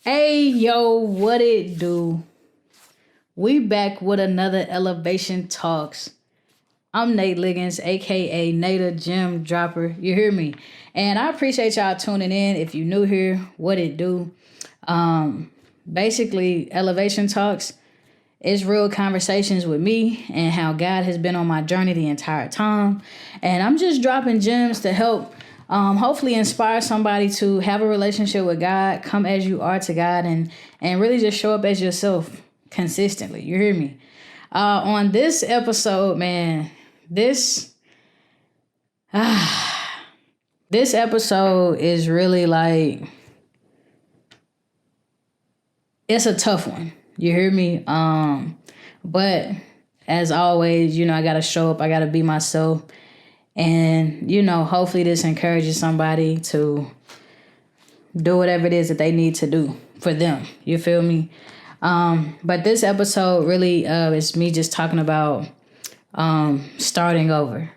Hey, yo, what it do? We back with another Elevation Talks. I'm Nate Liggins, aka Nate Gym Dropper. You hear me? And I appreciate y'all tuning in. If you new here, what it do? Basically, Elevation Talks is real conversations with me and how God has been on my journey the entire time. And I'm just dropping gems to help hopefully inspire somebody to have a relationship with God, come as you are to God, and really just show up as yourself consistently. You hear me? On this episode, man, this episode is really like, it's a tough one. You hear me? But as always, I gotta show up. I gotta be myself. And, hopefully this encourages somebody to do whatever it is that they need to do for them. You feel me? But this episode really is me just talking about starting over,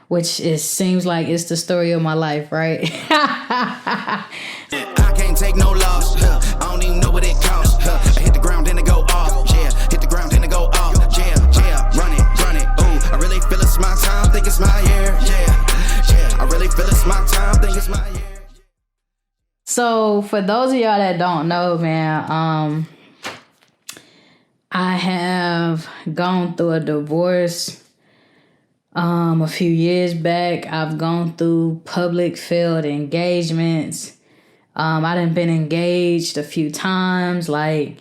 which seems like it's the story of my life, right? I can't take no loss. I don't even know what it costs. I hit the ground and it go off. Yeah, hit the ground and it go off. Yeah, run it. Ooh, I really feel it's my time. Think it's my year. Yeah. I really feel it's my time. Think it's my year. So for those of y'all that don't know, man, I have gone through a divorce a few years back. I've gone through public failed engagements. I done been engaged a few times. Like,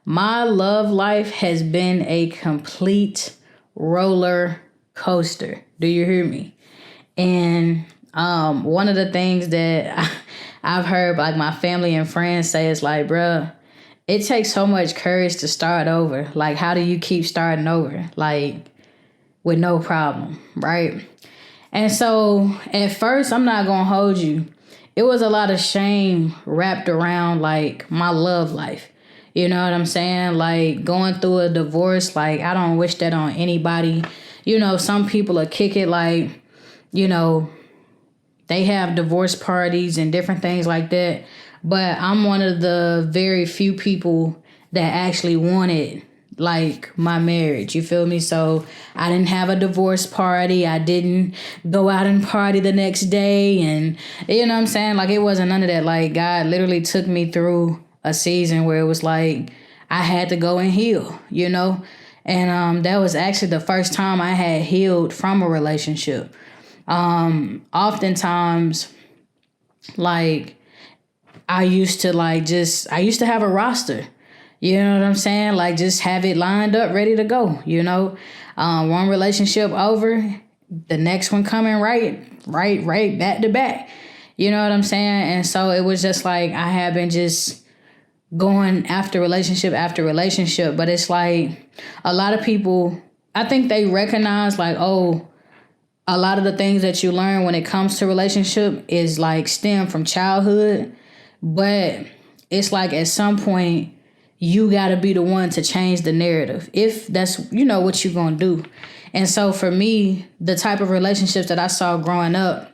my love life has been a complete roller coaster. Do you hear me? And one of the things that I've heard like my family and friends say is like, bruh, it takes so much courage to start over. Like, how do you keep starting over? Like, with no problem, right? And so at first, I'm not going to hold you. It was a lot of shame wrapped around like my love life. You know what I'm saying? Like, going through a divorce, like, I don't wish that on anybody. Some people will kick it like, they have divorce parties and different things like that. But I'm one of the very few people that actually wanted like my marriage. You feel me? So I didn't have a divorce party. I didn't go out and party the next day. And you know what I'm saying? Like, it wasn't none of that. Like, God literally took me through a season where it was like I had to go and heal, And that was actually the first time I had healed from a relationship. Oftentimes, like, I used to have a roster. You know what I'm saying? Like, just have it lined up, ready to go, one relationship over, the next one coming right, back to back. You know what I'm saying? And so it was just like, I have been just going after relationship, but it's like a lot of people, I think they recognize like, oh, a lot of the things that you learn when it comes to relationship is like stem from childhood, but it's like at some point you got to be the one to change the narrative if that's, what you're going to do. And so for me, the type of relationships that I saw growing up,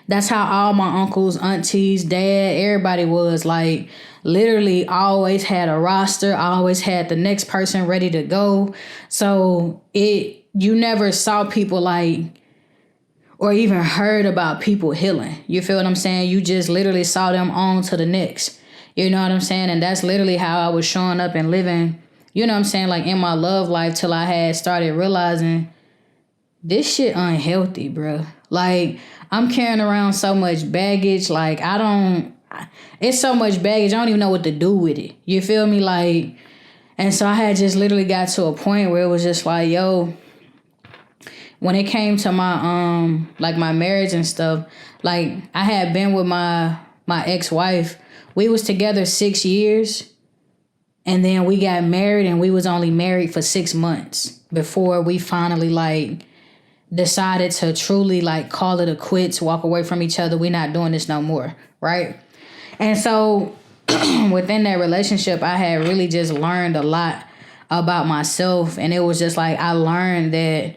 that's how all my uncles, aunties, dad, everybody was like, literally always had a roster, always had the next person ready to go. So you never saw people like, or even heard about people healing. You feel what I'm saying? You just literally saw them on to the next. You know what I'm saying? And that's literally how I was showing up and living, like in my love life, till I had started realizing this shit unhealthy, bro. Like, I'm carrying around so much baggage. Like, it's so much baggage. I don't even know what to do with it. You feel me? Like, and so I had just literally got to a point where it was just like, yo, when it came to my, my marriage and stuff, like, I had been with my ex-wife. We was together 6 years, and then we got married, and we was only married for 6 months before we finally, like, decided to truly, like, call it a quits, walk away from each other. We're not doing this no more, right? And so within that relationship, I had really just learned a lot about myself, and it was just like I learned that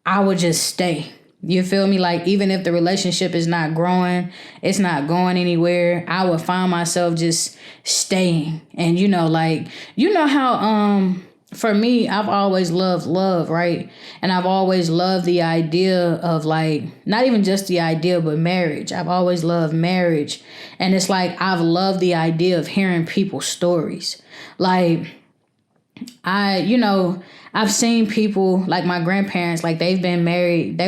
I would just stay. You feel me? Like, even if the relationship is not growing, it's not going anywhere, I would find myself just staying. And, like, how, for me, I've always loved love, right? And I've always loved the idea of, like, not even just the idea, but marriage. I've always loved marriage. And it's like, I've loved the idea of hearing people's stories. Like, I've seen people like my grandparents, like they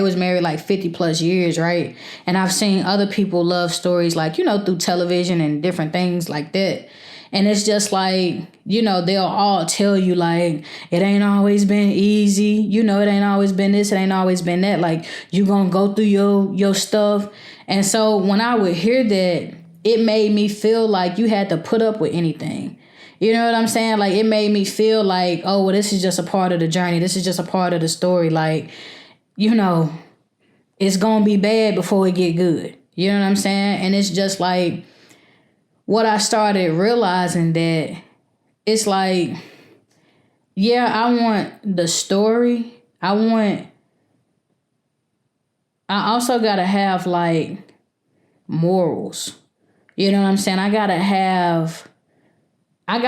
was married like 50 plus years, right? And I've seen other people love stories like, through television and different things like that. And it's just like, they'll all tell you like, it ain't always been easy. It ain't always been this. It ain't always been that. Like, you gonna go through your stuff. And so when I would hear that, it made me feel like you had to put up with anything. You know what I'm saying? Like, it made me feel like, oh, well, this is just a part of the journey. This is just a part of the story. Like, it's going to be bad before it get good. You know what I'm saying? And it's just like what I started realizing that it's like, yeah, I want the story. I also got to have like morals. You know what I'm saying? I got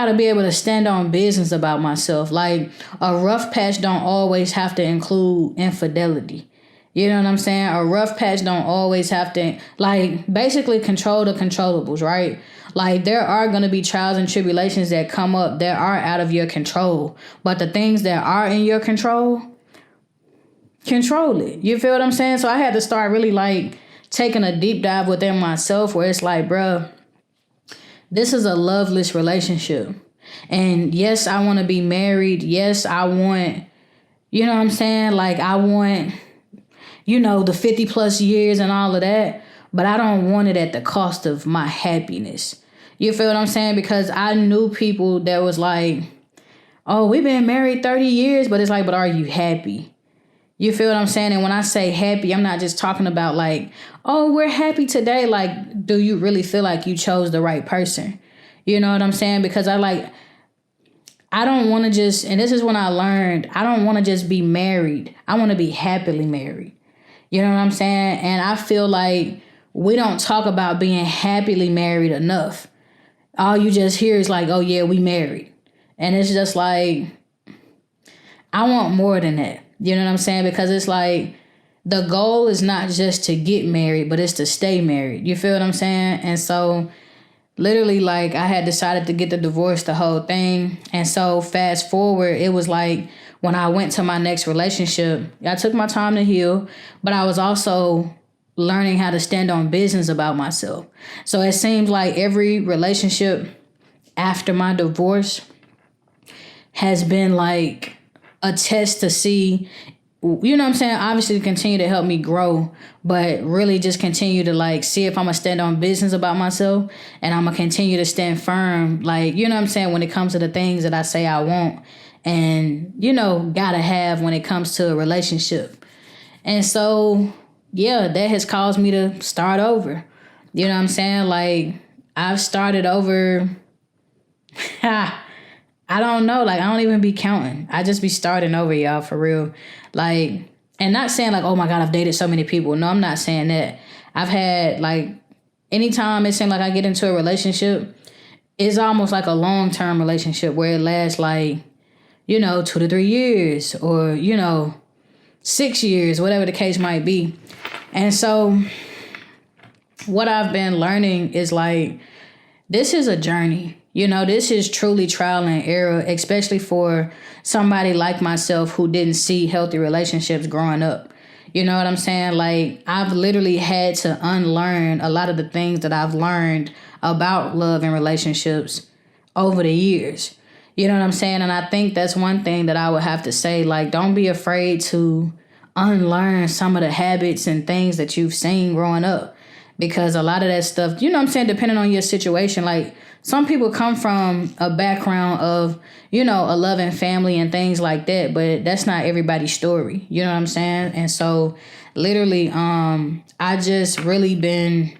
to be able to stand on business about myself. Like, a rough patch don't always have to include infidelity. You know what I'm saying? A rough patch don't always have to, like, basically control the controllables, right? Like, there are going to be trials and tribulations that come up that are out of your control. But the things that are in your control, control it. You feel what I'm saying? So I had to start really, like, taking a deep dive within myself where it's like, bruh, this is a loveless relationship. And yes, I want to be married. Yes, I want, you know what I'm saying? Like, I want, the 50 plus years and all of that. But I don't want it at the cost of my happiness. You feel what I'm saying? Because I knew people that was like, oh, we've been married 30 years. But it's like, but are you happy? You feel what I'm saying? And when I say happy, I'm not just talking about like, oh, we're happy today. Like, do you really feel like you chose the right person? You know what I'm saying? Because I don't want to just, and this is when I learned, I don't want to just be married. I want to be happily married. You know what I'm saying? And I feel like we don't talk about being happily married enough. All you just hear is like, oh yeah, we married. And it's just like, I want more than that. You know what I'm saying? Because it's like, the goal is not just to get married, but it's to stay married. You feel what I'm saying? And so literally, like, I had decided to get the divorce, the whole thing. And so fast forward, it was like when I went to my next relationship, I took my time to heal, but I was also learning how to stand on business about myself. So it seems like every relationship after my divorce has been like a test to see, you know what I'm saying? Obviously to continue to help me grow, but really just continue to like see if I'm going to stand on business about myself, and I'm going to continue to stand firm. Like, you know what I'm saying? When it comes to the things that I say I want and, gotta have when it comes to a relationship. And so, yeah, that has caused me to start over. You know what I'm saying? Like, I've started over. I don't know. Like, I don't even be counting. I just be starting over, y'all, for real. Like, and not saying like, oh my God, I've dated so many people. No, I'm not saying that. I've had like, anytime it seems like I get into a relationship, it's almost like a long-term relationship where it lasts like, 2 to 3 years or, 6 years, whatever the case might be. And so what I've been learning is like, this is a journey. This is truly trial and error, especially for somebody like myself who didn't see healthy relationships growing up. You know what I'm saying? Like, I've literally had to unlearn a lot of the things that I've learned about love and relationships over the years. You know what I'm saying? And I think that's one thing that I would have to say, like, don't be afraid to unlearn some of the habits and things that you've seen growing up. Because a lot of that stuff, you know what I'm saying, depending on your situation, like, some people come from a background of, a loving family and things like that, but that's not everybody's story. You know what I'm saying? And so literally, I just really been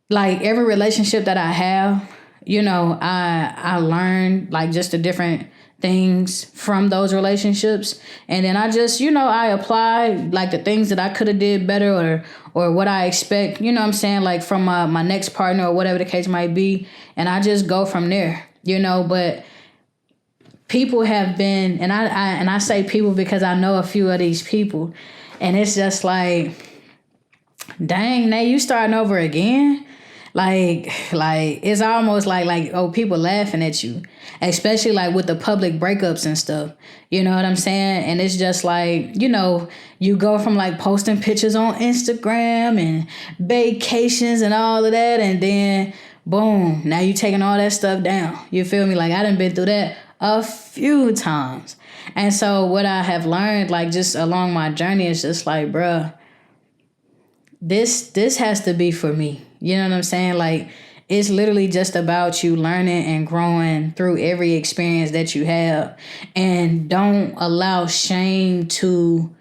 like, every relationship that I have, I learned like just the different things from those relationships, and then I just, I apply like the things that I could have did better, or what I expect, like from my next partner or whatever the case might be, and I just go from there, but people have been, and I say people because I know a few of these people, and it's just like, dang, Nate, you starting over again? Like it's almost like, oh, people laughing at you, especially like with the public breakups and stuff. You know what I'm saying? And it's just like, you go from like posting pictures on Instagram and vacations and all of that, and then boom, now you taking all that stuff down. You feel me? Like I done been through that a few times. And so what I have learned, like just along my journey, is just like, bruh, this has to be for me. You know what I'm saying? Like, it's literally just about you learning and growing through every experience that you have. And don't allow shame to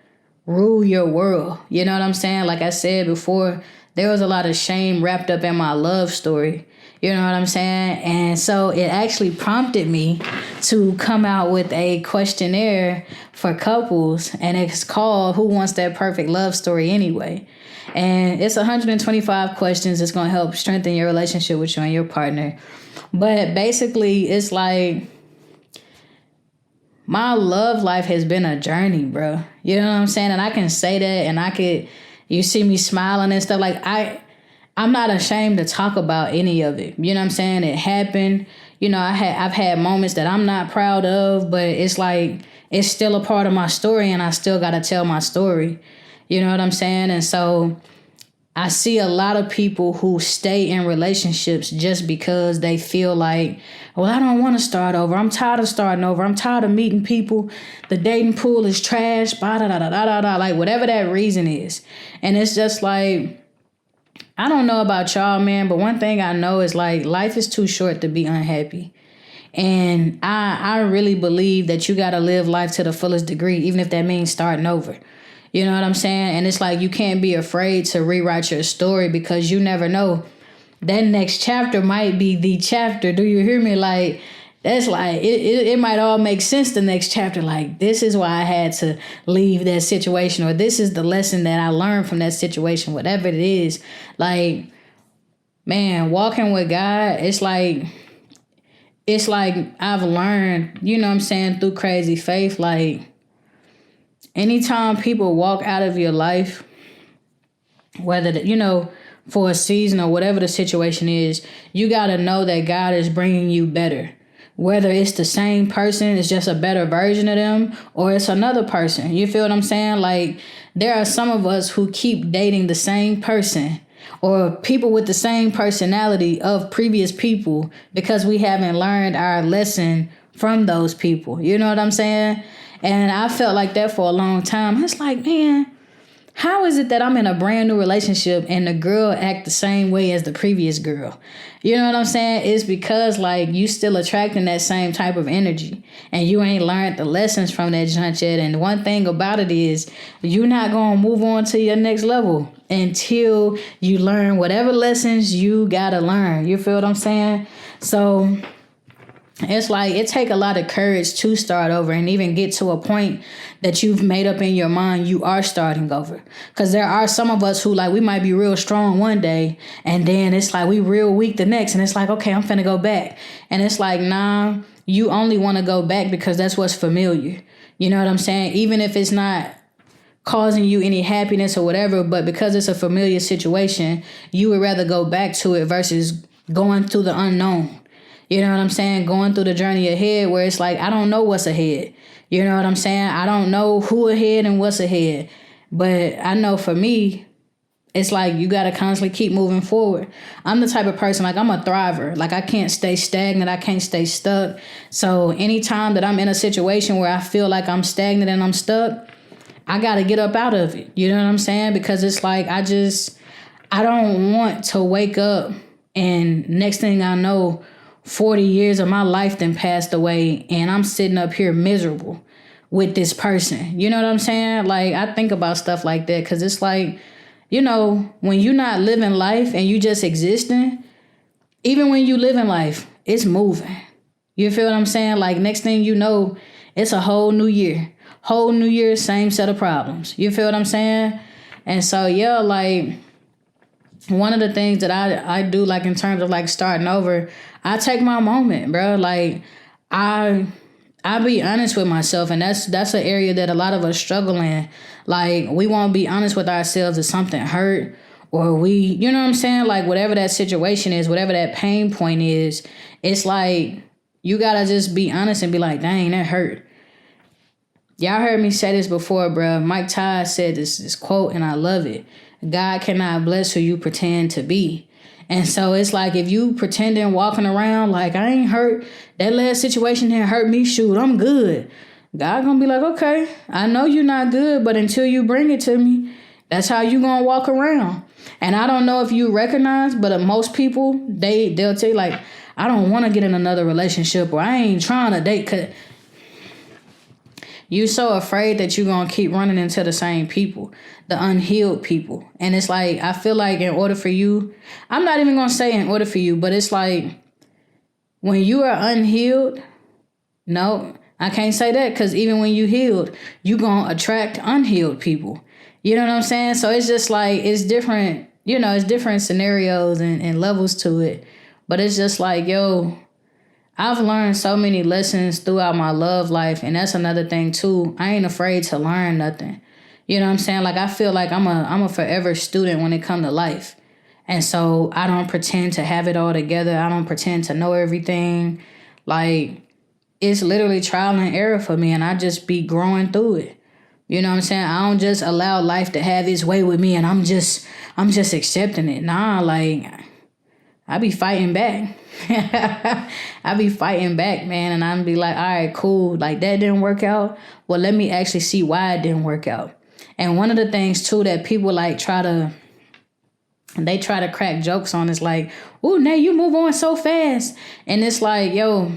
rule your world. You know what I'm saying? Like I said before, there was a lot of shame wrapped up in my love story. You know what I'm saying? And so it actually prompted me to come out with a questionnaire for couples. And it's called Who Wants That Perfect Love Story Anyway? And it's 125 questions. It's going to help strengthen your relationship with you and your partner. But basically, it's like, my love life has been a journey, bro. You know what I'm saying? And I can say that, and you see me smiling and stuff. Like, I'm not ashamed to talk about any of it. You know what I'm saying? It happened. I've had moments that I'm not proud of, but it's like, it's still a part of my story, and I still got to tell my story. You know what I'm saying? And so I see a lot of people who stay in relationships just because they feel like, well, I don't want to start over. I'm tired of starting over. I'm tired of meeting people. The dating pool is trash. Like whatever that reason is. And it's just like, I don't know about y'all, man, but one thing I know is like, life is too short to be unhappy. And I really believe that you got to live life to the fullest degree, even if that means starting over. You know what I'm saying? And it's like, you can't be afraid to rewrite your story, because you never know. That next chapter might be the chapter. Do you hear me? Like, that's like, it might all make sense the next chapter. Like, this is why I had to leave that situation, or this is the lesson that I learned from that situation, whatever it is. Like, man, walking with God, it's like I've learned, you know what I'm saying, through crazy faith, like, anytime people walk out of your life, whether, for a season or whatever the situation is, you got to know that God is bringing you better. Whether it's the same person, it's just a better version of them, or it's another person. You feel what I'm saying? Like, there are some of us who keep dating the same person, or people with the same personality of previous people, because we haven't learned our lesson from those people. You know what I'm saying? And I felt like that for a long time. It's like, man, how is it that I'm in a brand new relationship and the girl act the same way as the previous girl? You know what I'm saying? It's because, like, you still attracting that same type of energy, and you ain't learned the lessons from that junk yet. And one thing about it is, you're not going to move on to your next level until you learn whatever lessons you got to learn. You feel what I'm saying? So it's like, it take a lot of courage to start over and even get to a point that you've made up in your mind you are starting over. Because there are some of us who, like, we might be real strong one day, and then it's like we real weak the next, and it's like, okay, I'm finna go back. And it's like, nah, you only want to go back because that's what's familiar. You know what I'm saying? Even if it's not causing you any happiness or whatever, but because it's a familiar situation, you would rather go back to it versus going through the unknown. You know what I'm saying? Going through the journey ahead, where it's like, I don't know what's ahead. You know what I'm saying? I don't know who ahead and what's ahead. But I know for me, it's like, you got to constantly keep moving forward. I'm the type of person, like, I'm a thriver. Like, I can't stay stagnant. I can't stay stuck. So anytime that I'm in a situation where I feel like I'm stagnant and I'm stuck, I got to get up out of it. You know what I'm saying? Because it's like, I don't want to wake up and next thing I know, 40 years of my life then passed away, and I'm sitting up here miserable with this person. You know what I'm saying? Like, I think about stuff like that, because it's like, when you're not living life and you just existing, even when you living life, it's moving. You feel what I'm saying? Like, next thing you know, it's a whole new year. Whole new year, same set of problems. You feel what I'm saying? And so, yeah, like, one of the things that I do, like, in terms of, like, starting over, I take my moment, bro. Like, I be honest with myself, and that's an area that a lot of us struggle in. Like, we won't be honest with ourselves if something hurt, or we, you know what I'm saying? Like, whatever that situation is, whatever that pain point is, it's like, you gotta just be honest and be like, dang, that hurt. Y'all heard me say this before, bro. Mike Todd said this quote, and I love it. God cannot bless who you pretend to be. And so it's like, if you pretending walking around like, I ain't hurt, that last situation didn't hurt me, shoot, I'm good. God gonna be like, okay, I know you're not good, but until you bring it to me, that's how you gonna walk around. And I don't know if you recognize, but most people, they'll tell you, like, I don't want to get in another relationship, or I ain't trying to date, cause you so afraid that you're going to keep running into the same people, the unhealed people. And it's like, I feel like in order for you, I'm not even going to say in order for you, but it's like, when you are unhealed, no, I can't say that, because even when you healed, you going to attract unhealed people. You know what I'm saying? So it's just like, it's different, you know, it's different scenarios and levels to it. But it's just like, yo, I've learned so many lessons throughout my love life. And that's another thing too. I ain't afraid to learn nothing. You know what I'm saying? Like, I feel like I'm a forever student when it comes to life. And so I don't pretend to have it all together. I don't pretend to know everything. Like, it's literally trial and error for me, and I just be growing through it. You know what I'm saying? I don't just allow life to have its way with me and I'm just accepting it. Nah, like, I be fighting back. I be fighting back, man. And I'm be like, all right, cool. Like, that didn't work out. Well, let me actually see why it didn't work out. And one of the things too that people like try to crack jokes on is like, ooh, Nay, you move on so fast. And it's like, yo,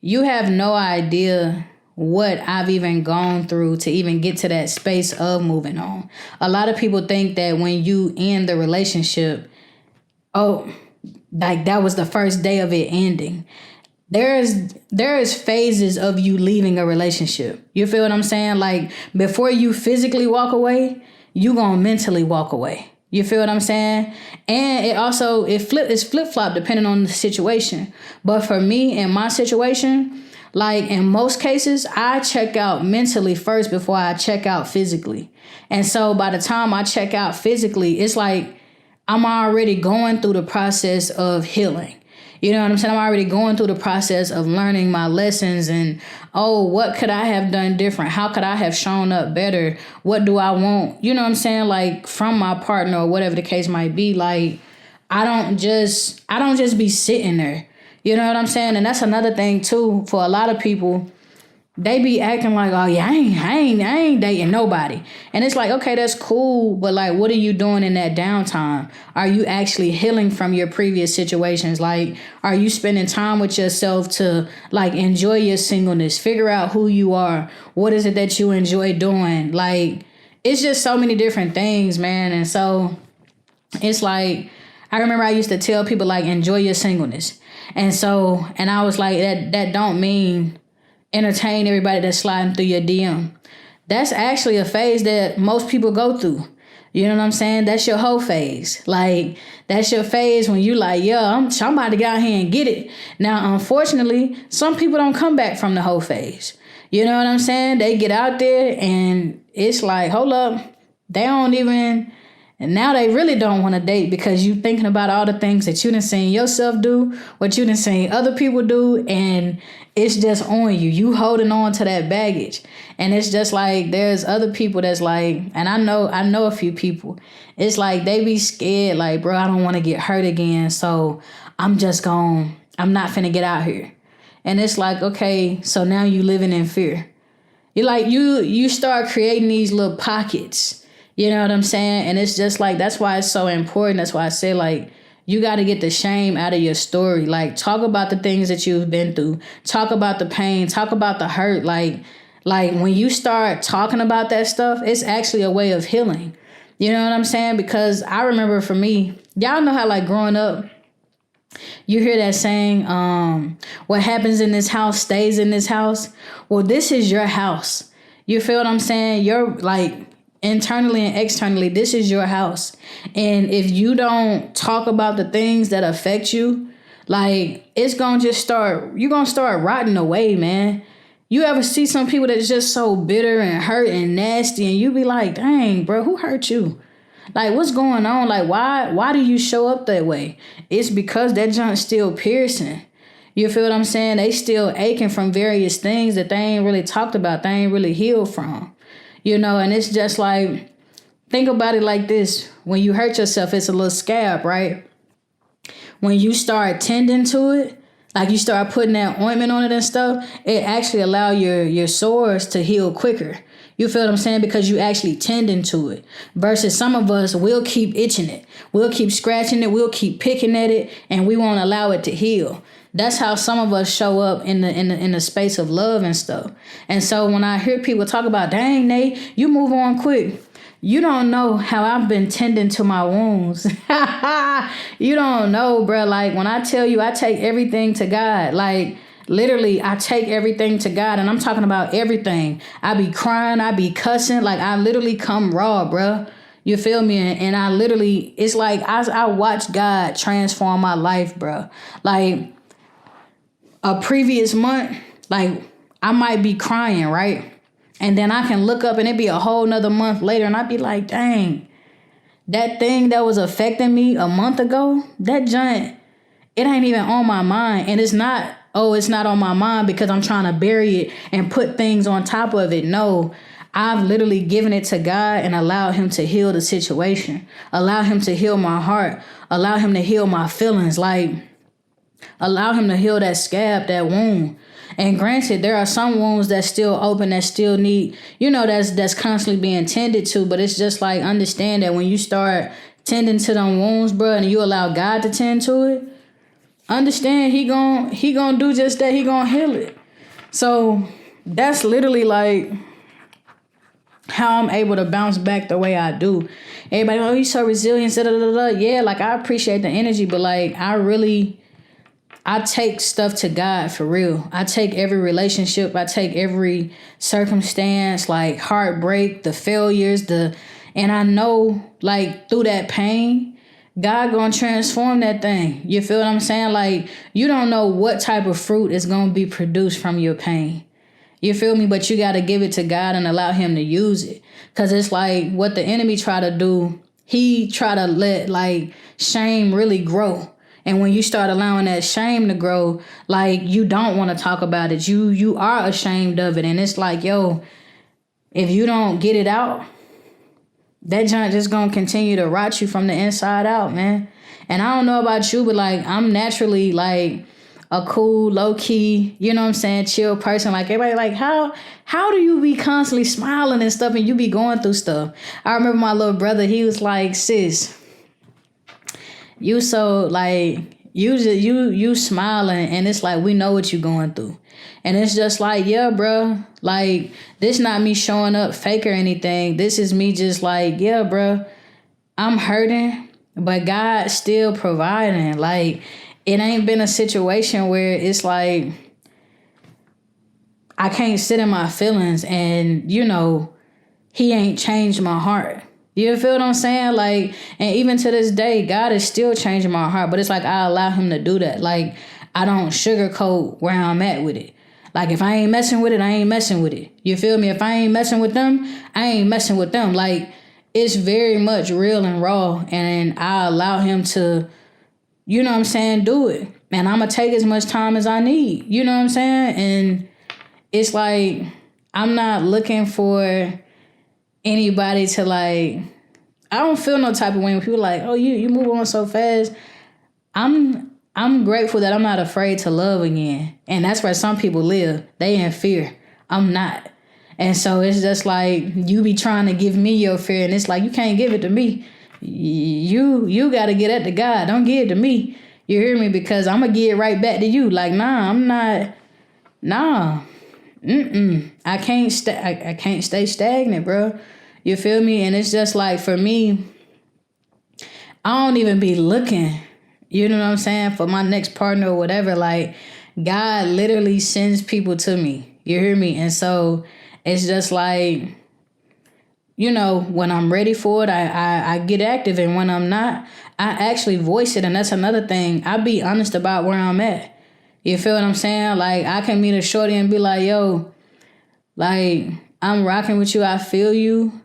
you have no idea what I've even gone through to even get to that space of moving on. A lot of people think that when you end the relationship, oh, like that was the first day of it ending. There is phases of you leaving a relationship. You feel what I'm saying? Like, before you physically walk away, you gonna mentally walk away. You feel what I'm saying? And it's flip-flop depending on the situation. But for me, in my situation, like, in most cases, I check out mentally first before I check out physically. And so by the time I check out physically, it's like I'm already going through the process of healing. You know what I'm saying? I'm already going through the process of learning my lessons and, oh, what could I have done different? How could I have shown up better? What do I want? You know what I'm saying? Like, from my partner or whatever the case might be. Like, I don't just be sitting there. You know what I'm saying? And that's another thing too, for a lot of people. They be acting like, oh yeah, I ain't dating nobody. And it's like, okay, that's cool. But like, what are you doing in that downtime? Are you actually healing from your previous situations? Like, are you spending time with yourself to like enjoy your singleness, figure out who you are? What is it that you enjoy doing? Like, it's just so many different things, man. And so it's like, I remember I used to tell people like, enjoy your singleness. And I was like, that don't mean entertain everybody that's sliding through your DM. That's actually a phase that most people go through. You know what I'm saying? That's your whole phase. Like, that's your phase when you like, yeah, I'm about to get out here and get it. Now, unfortunately, some people don't come back from the whole phase. You know what I'm saying? They get out there and it's like, hold up, they don't even... And now they really don't want to date because you thinking about all the things that you done seen yourself do, what you done seen other people do, and it's just on you. You holding on to that baggage. And it's just like, there's other people that's like, and I know a few people, it's like they be scared, like, bro, I don't want to get hurt again, so I'm not finna get out here. And it's like, okay, so now you living in fear. You're like, you start creating these little pockets. You know what I'm saying? And it's just like, that's why it's so important. That's why I say, like, you got to get the shame out of your story. Like, talk about the things that you've been through. Talk about the pain. Talk about the hurt. Like when you start talking about that stuff, it's actually a way of healing. You know what I'm saying? Because I remember for me, y'all know how, like, growing up, You hear that saying, what happens in this house stays in this house. Well, this is your house. You feel what I'm saying? You're like internally and externally, this is your house. And if you don't talk about the things that affect you, like it's going to just you're going to start rotting away, man. You ever see some people that's just so bitter and hurt and nasty, and you be like, dang, bro, who hurt you? Like, what's going on? Like, why do you show up that way? It's because that junk's still piercing. You feel what I'm saying? They still aching from various things that they ain't really talked about. They ain't really healed from. And it's just like, think about it like this. When you hurt yourself, it's a little scab, right? When you start tending to it, like you start putting that ointment on it and stuff, it actually allow your sores to heal quicker. You feel what I'm saying? Because you actually tending to it. Versus some of us will keep itching it. We'll keep scratching it. We'll keep picking at it, and we won't allow it to heal. That's how some of us show up in the space of love and stuff. And so when I hear people talk about, dang, Nate, you move on quick. You don't know how I've been tending to my wounds. You don't know, bro. Like when I tell you I take everything to God, like literally I take everything to God, and I'm talking about everything. I be crying, I be cussing, like I literally come raw, bro. You feel me? And I literally, it's like I watch God transform my life, bro. Like a previous month, like I might be crying, right? And then I can look up and it be a whole nother month later and I'd be like, dang, that thing that was affecting me a month ago, that giant, it ain't even on my mind. And it's not on my mind because I'm trying to bury it and put things on top of it. No, I've literally given it to God and allowed him to heal the situation, allow him to heal my heart, allow him to heal my feelings, like allow him to heal that scab, that wound. And granted, there are some wounds that still open, that still need, that's constantly being tended to. But it's just like, understand that when you start tending to them wounds, bro, and you allow God to tend to it, understand he gonna do just that. He gonna heal it. So that's literally like how I'm able to bounce back the way I do. Everybody, oh, he's so resilient. Da, da, da, da. Yeah, like I appreciate the energy, but like I take stuff to God for real. I take every relationship. I take every circumstance, like heartbreak, the failures, and I know like through that pain, God gonna transform that thing. You feel what I'm saying? Like you don't know what type of fruit is gonna be produced from your pain. You feel me? But you got to give it to God and allow him to use it. Because it's like what the enemy try to do. He try to let like shame really grow. And when you start allowing that shame to grow, like you don't want to talk about it. You are ashamed of it. And it's like, yo, if you don't get it out, that junk just going to continue to rot you from the inside out, man. And I don't know about you, but like I'm naturally like a cool, low key, you know what I'm saying, chill person. Like everybody like, how do you be constantly smiling and stuff and you be going through stuff? I remember my little brother, he was like, sis, you so like you smiling and it's like we know what you going through. And it's just like, yeah, bro, like this not me showing up fake or anything. This is me just like, yeah, bro, I'm hurting, but God's still providing. Like it ain't been a situation where it's like I can't sit in my feelings and he ain't changed my heart. You feel what I'm saying? Like, and even to this day, God is still changing my heart, but it's like I allow him to do that. Like, I don't sugarcoat where I'm at with it. Like, if I ain't messing with it, I ain't messing with it. You feel me? If I ain't messing with them, I ain't messing with them. Like, it's very much real and raw, and I allow him to, you know what I'm saying, do it. And I'm going to take as much time as I need. You know what I'm saying? And it's like, I'm not looking for anybody to like, I don't feel no type of way when people like, oh, you move on so fast. I'm grateful that I'm not afraid to love again. And that's where some people live. They in fear. I'm not. And so it's just like you be trying to give me your fear and it's like you can't give it to me. You got to get it to God. Don't give it to me. You hear me? Because I'm going to give it right back to you. Like, nah, I'm not. Nah. I can't stay stagnant, bro. You feel me? And it's just like, for me, I don't even be looking. You know what I'm saying? For my next partner or whatever, like God literally sends people to me. You hear me? And so it's just like, you know, when I'm ready for it, I get active. And when I'm not, I actually voice it. And that's another thing. I be honest about where I'm at. You feel what I'm saying? Like, I can meet a shorty and be like, yo, like, I'm rocking with you. I feel you.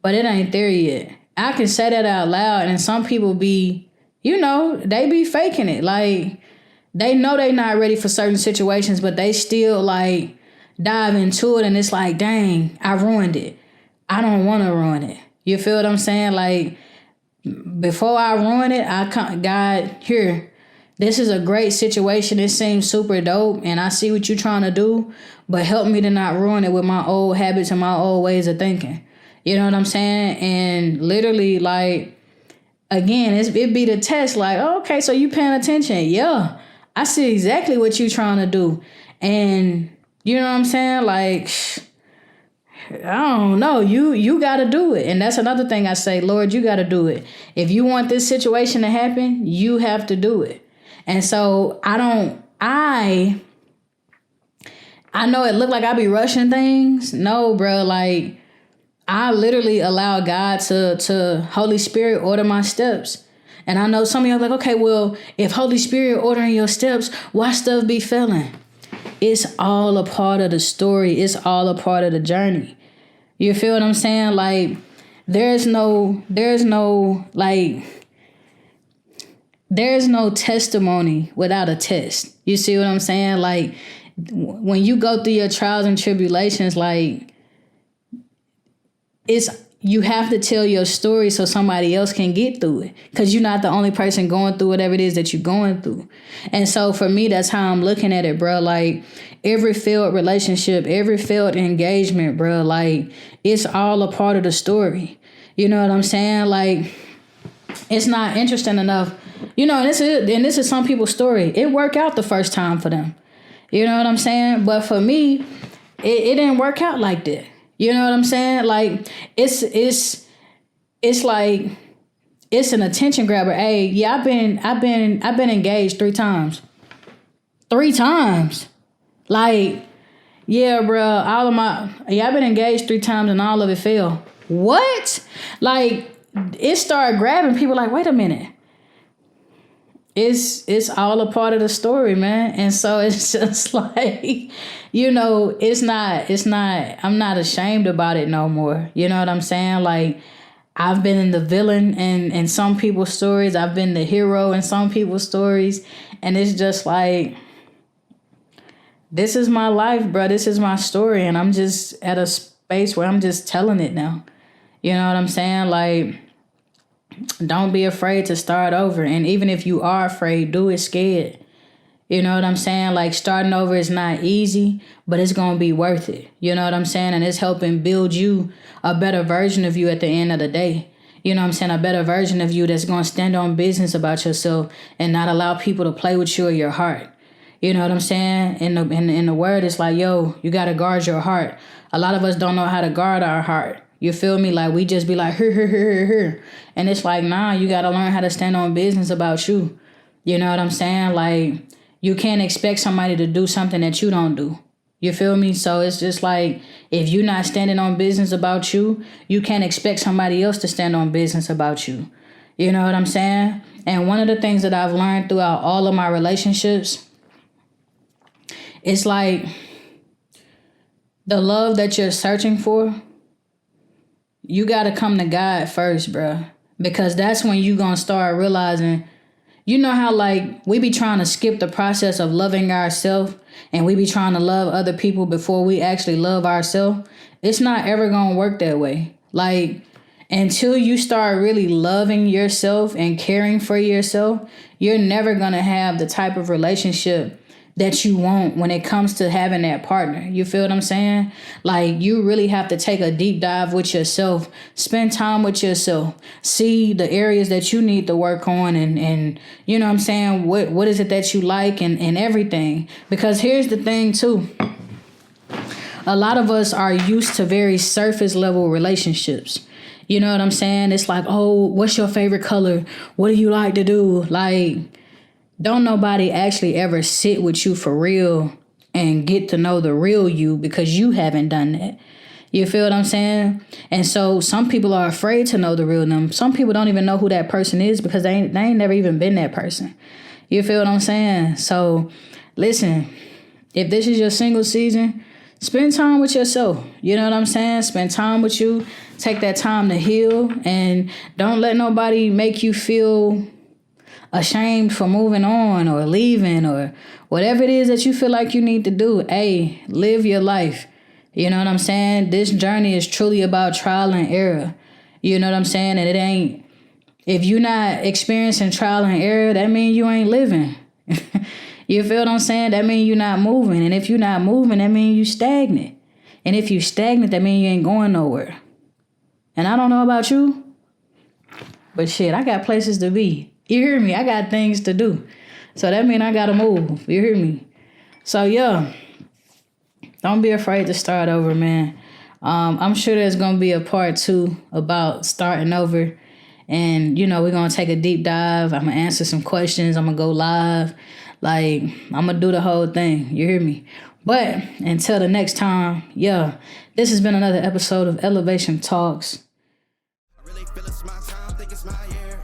But it ain't there yet. I can say that out loud. And some people be, you know, they be faking it. Like, they know they not ready for certain situations, but they still, like, dive into it. And it's like, dang, I ruined it. I don't want to ruin it. You feel what I'm saying? Like, before I ruin it, God, here, this is a great situation. It seems super dope, and I see what you're trying to do, but help me to not ruin it with my old habits and my old ways of thinking. You know what I'm saying? And literally, like, again, it be the test. Like, oh, okay, so you paying attention? Yeah, I see exactly what you're trying to do, and you know what I'm saying? Like, I don't know. You got to do it. And that's another thing I say, Lord, you got to do it. If you want this situation to happen, you have to do it. And so I know it looked like I be rushing things. No, bro. Like, I literally allow God to Holy Spirit order my steps. And I know some of you are like, okay, well, if Holy Spirit ordering your steps, why stuff be failing? It's all a part of the story. It's all a part of the journey. You feel what I'm saying? Like, there's no testimony without a test. You see what I'm saying? Like, when you go through your trials and tribulations, like, you have to tell your story so somebody else can get through it, because you're not the only person going through whatever it is that you're going through. And so for me, that's how I'm looking at it, bro. Like, every failed relationship, every failed engagement, bro, like, it's all a part of the story. You know what I'm saying? Like, it's not interesting enough. You know, and this is some people's story. It worked out the first time for them. You know what I'm saying? But for me, it didn't work out like that. You know what I'm saying? Like, it's like, it's an attention grabber. Hey, yeah, I've been engaged 3 times. 3 times. Like, yeah, bro, I've been engaged 3 times and all of it failed. What? Like, it started grabbing people like, wait a minute. It's all a part of the story, man. And so it's just like, you know, I'm not ashamed about it no more. You know what I'm saying? Like, I've been in the villain in some people's stories. I've been the hero in some people's stories. And it's just like, this is my life, bro. This is my story. And I'm just at a space where I'm just telling it now. You know what I'm saying? Like, don't be afraid to start over. And even if you are afraid, do it scared. You know what I'm saying? Like, starting over is not easy, but it's going to be worth it. You know what I'm saying? And it's helping build you a better version of you at the end of the day. You know what I'm saying? A better version of you that's going to stand on business about yourself and not allow people to play with you or your heart. You know what I'm saying? In the word, it's like, yo, you got to guard your heart. A lot of us don't know how to guard our heart. You feel me? Like, we just be like, here. And it's like, nah, you got to learn how to stand on business about you. You know what I'm saying? Like, you can't expect somebody to do something that you don't do. You feel me? So it's just like, if you're not standing on business about you, you can't expect somebody else to stand on business about you. You know what I'm saying? And one of the things that I've learned throughout all of my relationships, it's like, the love that you're searching for, you got to come to God first, bro. Because that's when you going to start realizing, you know how, like, we be trying to skip the process of loving ourselves, and we be trying to love other people before we actually love ourselves. It's not ever going to work that way. Like, until you start really loving yourself and caring for yourself, you're never going to have the type of relationship that you want when it comes to having that partner. You feel what I'm saying? Like, you really have to take a deep dive with yourself, spend time with yourself, see the areas that you need to work on, and you know what I'm saying, what is it that you like, and everything. Because here's the thing too. A lot of us are used to very surface level relationships. You know what I'm saying? It's like, oh, what's your favorite color? What do you like to do? Like, don't nobody actually ever sit with you for real and get to know the real you because you haven't done that. You feel what I'm saying? And so some people are afraid to know the real them. Some people don't even know who that person is because they ain't never even been that person. You feel what I'm saying? So listen, if this is your single season, spend time with yourself. You know what I'm saying? Spend time with you. Take that time to heal. And don't let nobody make you feel ashamed for moving on or leaving or whatever it is that you feel like you need to do. Hey, live your life. You know what I'm saying? This journey is truly about trial and error. You know what I'm saying? And it ain't, if you're not experiencing trial and error, that means you ain't living. You feel what I'm saying? That means you're not moving. And if you're not moving, that means you stagnant. And if you stagnant, that means you ain't going nowhere. And I don't know about you, but shit, I got places to be. You hear me? I got things to do. So that means I got to move. You hear me? So yeah, don't be afraid to start over, man. I'm sure there's going to be a part 2 about starting over. And, you know, we're going to take a deep dive. I'm going to answer some questions. I'm going to go live. Like, I'm going to do the whole thing. You hear me? But until the next time, yeah, this has been another episode of Elevation Talks. I really feel it's my time, think it's my year.